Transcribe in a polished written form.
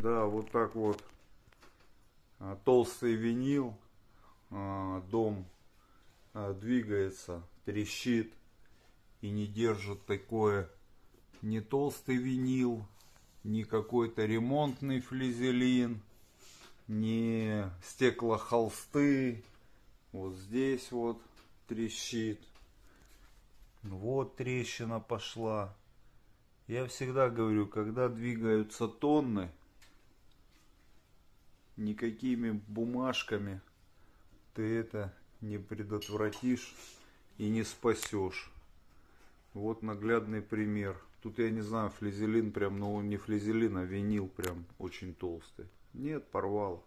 Да, вот так вот. Толстый винил. Дом двигается, трещит и не держит такое ни толстый винил, ни какой-то ремонтный флизелин, ни стеклохолсты. Вот здесь вот трещит. Вот трещина пошла. Я всегда говорю, когда двигаются тонны, никакими бумажками ты это не предотвратишь и не спасешь. Вот наглядный пример. Тут я не знаю, флизелин прям, ну не флизелин, а винил прям очень толстый. Нет, порвало.